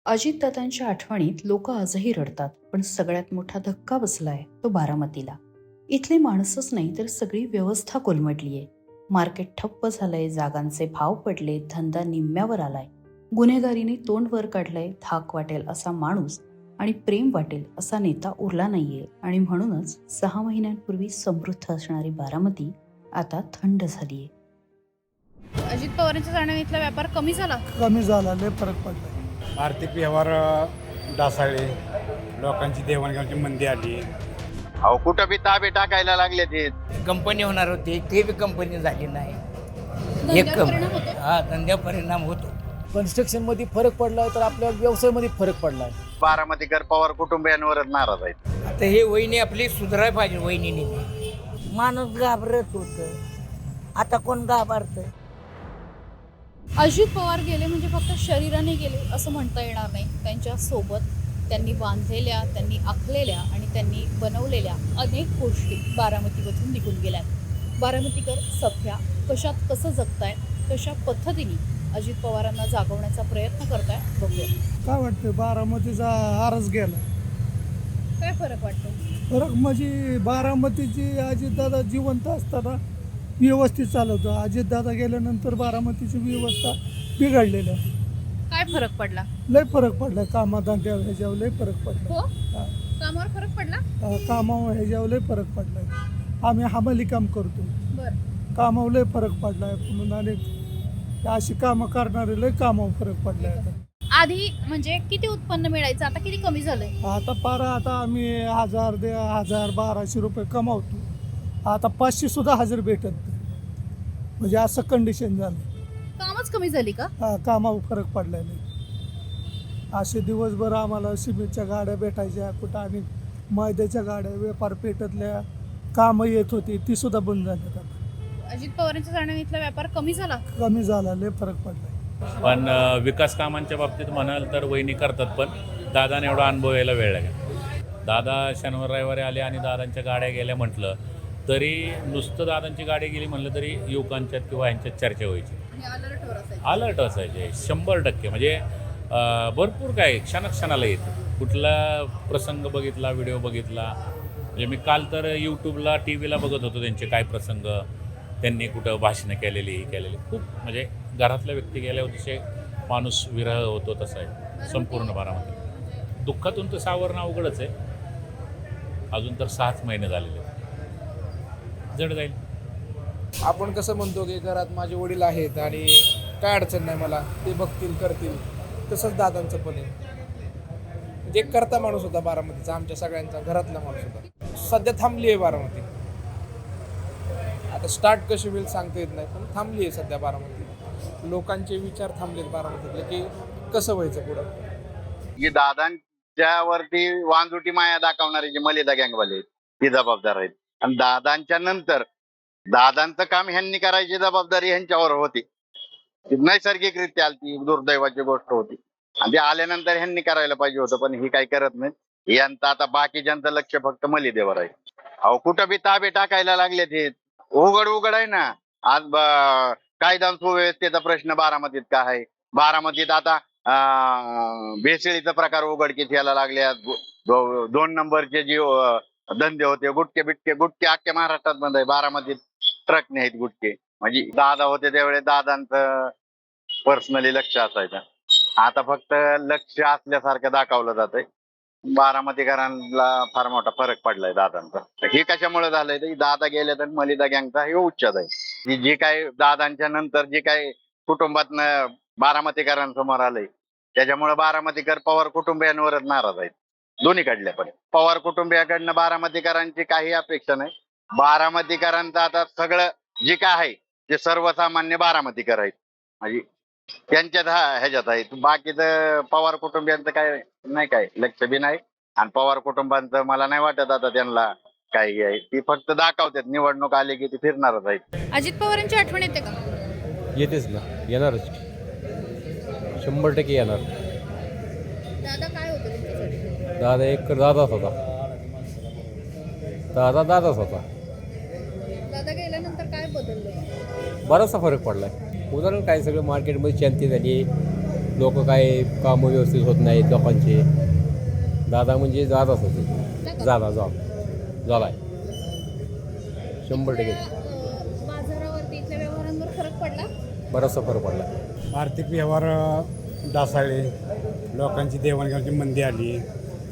अजितदादांच्या आठवणीत लोक आजही रडतात, पण सगळ्यात मोठा धक्का बसलाय तो बारामतीला. इथली माणसंच नाही तर सगळी व्यवस्था कोलमडलीये. मार्केट ठप्प झालंय, जागांचे भाव पडले, धंदा निम्म्यावर आलाय. गुन्हेगारीने तोंड वर काढलंय. थाक वाटेल असा माणूस आणि प्रेम वाटेल असा नेता उरला नाहीये. आणि म्हणूनच 6 महिन्यांपूर्वी समृद्ध असणारी बारामती आता थंड झालीये. अजित पवारांच्या जाण्याने इथला व्यापार कमी झाला लय फरक पडला. आर्थिक व्यवहार ढासळले, लोकांची देवाणघेवाणीची मंदी आली. अहो कुठं बी ताबे टाकायला लागले ते. कंपनी होणार होती ते बी कंपनी झाली नाही. धंद्यावर परिणाम होतो. धंद्यावर परिणाम होतो. कन्स्ट्रक्शन मध्ये फरक पडलाय तर आपल्या व्यवसायामध्ये फरक पडलाय. बारामतीकर पवार कुटुंबियांवरच नाराज आहेत. आता हे वहिनी आपली सुधाराय पाहिजे. वहिनीने माणूस घाबरत होत, आता कोण घाबरत. अजित पवार गेले म्हणजे फक्त शरीराने गेले असं म्हणता येणार नाही. त्यांच्या सोबत त्यांनी बांधलेल्या, त्यांनी आखलेल्या आणि त्यांनी बनवलेल्या अनेक गोष्टी बारामतीमधून निघून गेल्यात. बारामतीकर सध्या कशात कसं जगताय, कशा पद्धतीने अजित पवारांना जागवण्याचा प्रयत्न करताय बघूया. काय वाटतं बारामतीचा हारच गेला. काय फरक वाटतो? फरक म्हणजे बारामतीची अजितदादा जिवंत असताना व्यवस्थित चालवतं. अजितदादा गेल्यानंतर बारामतीची व्यवस्था बिघडलेली आहे. काय फरक पडला? लय फरक पडलाय. कामाधंद्यावर ह्याच्यावर लय फरक पडला. हो, कामावर फरक पडला. कामावर ह्याच्यावर लय फरक पडलाय. आम्ही हमाली काम करतो, बरं. कामावर लय फरक पडलाय. म्हणून अनेक अशी कामं करणारे लय कामावर फरक पडलाय. आधी म्हणजे किती उत्पन्न मिळायचं, आता किती कमी झालंय? आता आम्ही 1200 रुपये कमावतो. आता 500 सुद्धा हजर भेटत नाही. म्हणजे असं कंडिशन झालं. कामच कमी झाली का? कामावर फरक पडलाय नाही. असे दिवसभर आम्हाला सिमेंटच्या गाड्या भेटायच्या कुठं आणि मैद्याच्या गाड्या व्यापार पेठतल्या कामं येत होती, ती सुद्धा बंद झाली. आता अजित पवारांच्या जाण्याने इथला व्यापार कमी झाला. लय फरक पडलाय. पण विकास कामांच्या बाबतीत म्हणाल तर वहिनी करतात, पण दादाने एवढा अनुभव यायला वेळ लागेल. दादा शनिवार रविवारी आले आणि दादांच्या गाड्या गेल्या म्हटलं तरी, नुसतं दादांची गाडी गेली म्हटलं तरी युवकांच्यात किंवा ह्यांच्यात चर्चा व्हायची, अलर्ट असायचे 100%. म्हणजे भरपूर काय क्षणाला येतं. कुठला प्रसंग बघितला, व्हिडिओ बघितला, म्हणजे मी काल तर यूट्यूबला टी व्हीला बघत होतो त्यांचे काय प्रसंग, त्यांनी कुठं भाषणं केलेली खूप. म्हणजे घरातल्या व्यक्ती गेल्यावर जसे माणूस विरह होतो तसं आहे संपूर्ण बारामती. दुःखातून तर सावरणं अवघडच आहे. अजून तर 6 महिने झालेले, जड जाईल. आपण कसं म्हणतो की घरात माझे वडील आहेत आणि काय अडचण नाही मला, ते बघतील करतील, तसंच दादांचं पण आहे. म्हणजे एक करता माणूस होता बारामतीचा, आमच्या सगळ्यांचा घरातला माणूस होता. सध्या थांबली आहे बारामती. आता स्टार्ट कशी होईल सांगता येत नाही, पण थांबली आहे सध्या बारामती. लोकांचे विचार थांबलेत बारामतीतले की कसं व्हायचं पुढं. ही दादांच्या वरती वांजुटी माया दाखवणारे जे मलिदा गँगवाले आहेत, ही जबाबदार आहेत. आणि दादांच्या नंतर दादांचं काम ह्यांनी करायची जबाबदारी ह्यांच्यावर होती. नैसर्गिकरित्या आलती, दुर्दैवाची गोष्ट होती. आणि ते आल्यानंतर ह्यांनी करायला पाहिजे होतं, पण ही काही करत नाही. यांचं आता बाकीच्यांचं लक्ष फक्त मलिदेवर आहे. अहो कुठं बी ताबे टाकायला लागले ते. उघड आहे ना. आज कायदा सुव्यवस्थेचा प्रश्न बारामतीत काय आहे? बारामतीत आता भेसळीचा प्रकार उघडकीस यायला लागले. 2 नंबरचे जे धंदे होते, गुटके अख्ख्या महाराष्ट्रात बंद आहे. बारामतीत ट्रक नाहीत गुटके. म्हणजे दादा होते त्यावेळेस दादांचं पर्सनली लक्ष असायचं. आता फक्त लक्ष असल्यासारखं दाखवलं जातंय. बारामतीकरांना फार मोठा फरक पडलाय दादांचा. हे कशामुळे झालंय तर दादा गेले तर मलिदा गँगचा हे उच्चाद आहे. जे काय दादांच्या नंतर जे काय कुटुंबातनं बारामतीकरांसमोर आलंय, त्याच्यामुळे बारामतीकर पवार कुटुंबियांवरच नाराज आहेत. दोन्हीकडल्या पण. पवार कुटुंबियाकडनं बारामतीकरांची काही अपेक्षा नाही. बारामतीकरांचं आता सगळं जे काय आहे ते सर्वसामान्य बारामतीकर आहेत. म्हणजे त्यांच्यात ह्याच्यात आहेत. बाकीचं पवार कुटुंबियांचं काय नाही, काय लक्ष बी नाही. आणि पवार कुटुंबांचं मला नाही वाटत आता त्यांना काही आहे. ती फक्त दाखवतात. निवडणूक आली की ती फिरणारच आहेत. अजित पवारांची आठवण येते का? येतेच ना, येणारच, 100% येणार. दादा काय होतं तुमच्यासाठी? दादा एक दादाच होता. दादाच होता. दादा गेल्यानंतर काय बदललं? बराचसा फरक पडलाय. उदाहरण काय, सगळं मार्केटमध्ये शांती झाली, लोक काय कामं व्यवस्थित होत नाहीत लोकांचे. दादा म्हणजे दादाच होते. झाला आहे 100%. बाजारावरती इथल्या व्यवहारांवर फरक पडला. बराचसा फरक पडला. आर्थिक व्यवहार ढासळले, लोकांची देवाणघेवाणीची मंदी आली,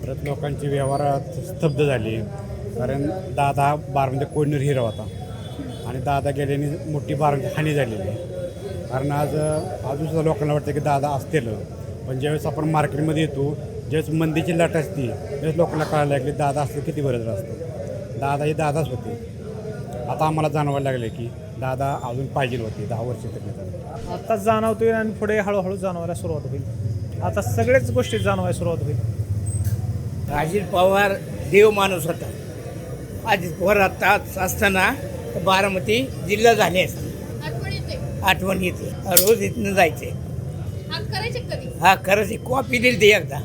परत लोकांचे व्यवहार स्तब्ध झाले. कारण दादा बारामध्ये कोयनर हिरा होता आणि दादा गेल्याने मोठी बारामध्ये हानी झालेली आहे. कारण अजून सुद्धा लोकांना वाटतं की दादा असतील, पण ज्यावेळेस आपण मार्केटमध्ये येतो, ज्यावेळेस मंदीची लाट असते त्यावेळेस लोकांना कळायला लागले दादा असतं किती बरं असतं. दादा हे दादाच होते. आता आम्हाला जाणवायला लागले की दादा अजून पाहिजे होते 10 वर्ष तरी. आता जाणवतोय आणि पुढे हळूहळू जाणवायला सुरुवात होईल. आता सगळ्याच गोष्टी जाणवायला सुरुवात होईल. अजित पवार देव माणूस होता. अजित पवार आता असताना बारामती जिल्हा झाले असते. आठवण येते. आठवण येते. रोज इथनं जायचे. हात करायचे कधी. हा खरंच आहे. कॉपी दिली ती एकदा.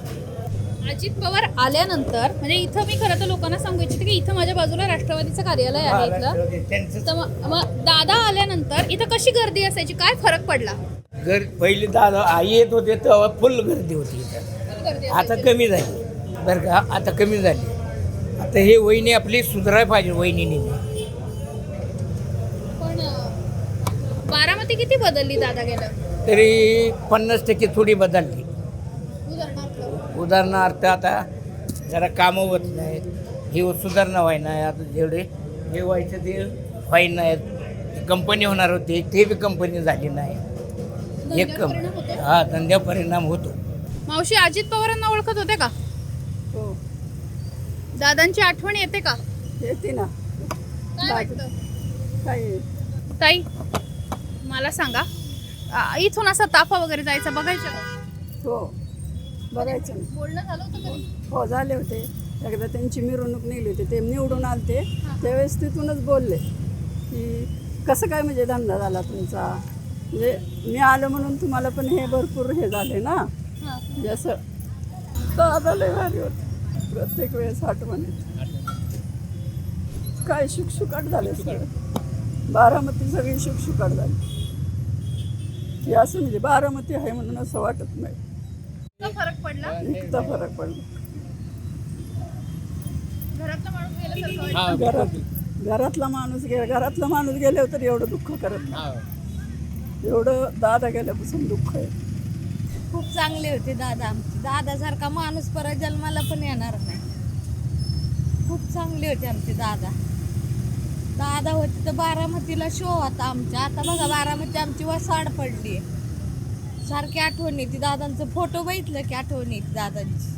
अजित पवार आल्यानंतर म्हणजे इथं मी खरं तर लोकांना सांगू इच्छिते की इथं माझ्या बाजूला राष्ट्रवादीचं कार्यालय आहे इथलं. त्यांचं तर मग दादा आल्यानंतर इथं कशी गर्दी असायची, काय फरक पडला. घर पहिले दादा आई येत होते तेव्हा फुल गर्दी होती इथं. गर्दी आता असायची. कमी झाली बरं का. आता कमी झाली. आता हे वहिनी आपली सुधारायला पाहिजे. वहिनीने पण बारामती किती बदलली दादा गेलं. तरी 50% थोडी बदलली. उदाहरणार्थ उदाहरणार्थ आता जरा कामं होत नाहीत. हे सुधारणा व्हाय नाही. आता जेवढे हे व्हायचं ते व्हाय नाहीत. कंपनी होणार होती ते बी कंपनी झाली नाही. एक धंद्यावर परिणाम होतो? हा धंद्या परिणाम होतो. मावशी अजित पवारांना ओळखत होते का. हो दादांची आठवण येते का. येते ना. काय वाटतं काही ताई मला सांगा, इथून असा ताफा वगैरे जायचा बघायचं का? हो बघायचं ना. बोलणं झालं होतं कधी. हो झाले होते. एकदा त्यांची मिरवणूक निघली होती. ते निवडून आलते त्यावेळेस तिथूनच बोलले की कसं काय म्हणजे धंदा झाला तुमचा. म्हणजे मी आलं म्हणून तुम्हाला पण हे भरपूर हे झाले ना. म्हणजे असं दादा लय भारी होतं. प्रत्येक वेळेस आठवण येते. काय शुकशुकाट झाले सगळं. बारामती सगळी शुकशुकाट झाली की असं म्हणजे बारामती आहे म्हणून असं वाटत नाही. इतका फरक पडला. इतका फरक पडला. घरातला माणूस गेल्यासारखं वाटतं. घरातला माणूस गेल्यावर तर एवढं दुःख करत नाही. एवढं दादा गेल्यापासून दुःख आहे. खूप चांगले होते दादा आमचे. दादासारखा माणूस परत जन्माला पण येणार नाही. खूप चांगले होते आमचे दादा. दादा होते तर बारामतीला शो होता आमच्या. आता बघा बारामती आमची वसाड पडली. सारखी आठवण येते दादांचं. फोटो बघितलं की आठवण येते दादांची.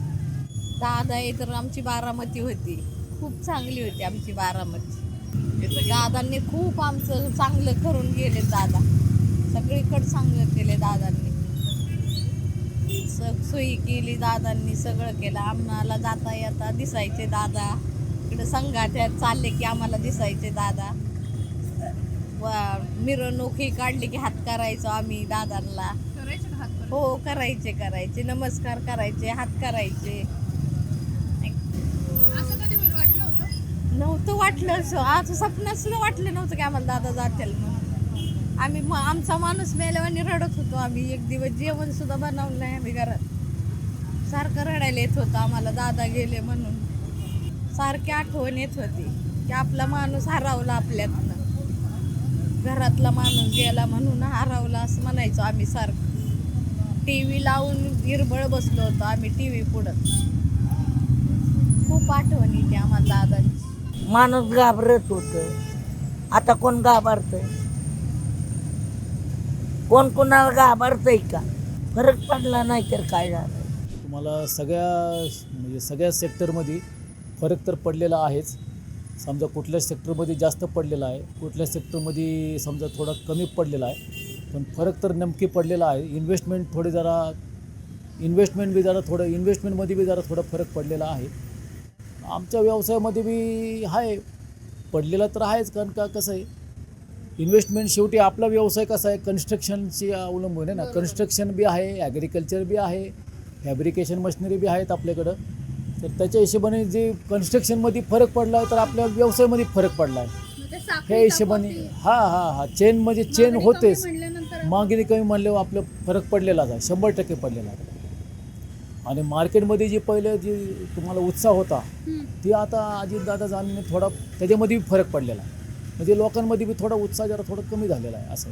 दादा आहे तर आमची बारामती होती. खूप चांगली होती आमची बारामती. दादांनी खूप आमचं चांगलं करून गेले. दादा सगळीकडे चांगलं केले दादांनी. सोयी केली दादांनी. सगळं केलं. आम्हाला जाता येता दिसायचे दादा. इकडे संघाट्यात चालले की आम्हाला दिसायचे दादा. मिरवणूक ही काढली की हात करायचो आम्ही दादांना. करायचे का हात. हो करायचे नमस्कार करायचे, हात करायचे. असं कधी वाटलं होतं. नव्हतं वाटलं असं. आज स्वप्नात सुद्धा वाटलं नव्हतं की आम्हाला दादा जातील म्हणून. आम्ही आमचा माणूस मेल्यावानी रडत होतो. आम्ही एक दिवस जेवण सुद्धा बनवलं नाही आम्ही घरात. सारखं रडायला येत होतं आम्हाला दादा गेले म्हणून. सारखी आठवण येत होती की आपला माणूस हरवला आपल्यातनं. घरातला माणूस गेला म्हणून हरवला असं म्हणायचो आम्ही सारखं. TV लावून हिरबळ बसलो होतो आम्ही TV पुढं. खूप आठवण येते आम्हाला दादांची. माणूस घाबरत होतं. आता कोण घाबरतंय. कोण कोणाला घाबरतंय का. फरक पडला नाही तर काय झालं. तुम्हाला सगळ्या सेक्टरमध्ये फरक तर पडलेला आहेच. समजा कुठल्या सेक्टरमध्ये जास्त पडलेला आहे, कुठल्या सेक्टरमध्ये समजा थोडा कमी पडलेला आहे. पण फरक तर नक्की पडलेला आहे. इन्व्हेस्टमेंटमध्ये बी जरा थोडा फरक पडलेला आहे. आमच्या व्यवसायामध्ये बी आहे पडलेला तर आहेच. कारण का कसं आहे इन्व्हेस्टमेंट शेवटी आपला व्यवसाय कसा आहे कन्स्ट्रक्शनशी अवलंबून आहे ना. कन्स्ट्रक्शन बी आहे, ॲग्रिकल्चर बी आहे, फॅब्रिकेशन मशिनरी बी आहेत आपल्याकडं. तर त्याच्या हिशोबाने जे कन्स्ट्रक्शनमध्ये फरक पडला आहे तर आपल्या व्यवसायामध्ये फरक पडला आहे. ह्या हिशोबाने चेन म्हणजे चेन होतेच. म्हटल्यानंतर मागणी कमी म्हणल्यावर आपलं फरक पडलेलाच आहे, 100% पडलेला आहे. आणि मार्केटमध्ये जे पहिलं जे तुम्हाला उत्साह होता ती आता अजितदादा जाणीने थोडा त्याच्यामध्ये बी फरक पडलेला आहे. म्हणजे लोकांमध्ये बी थोडा उत्साह जरा थोडा कमी झालेला आहे असं.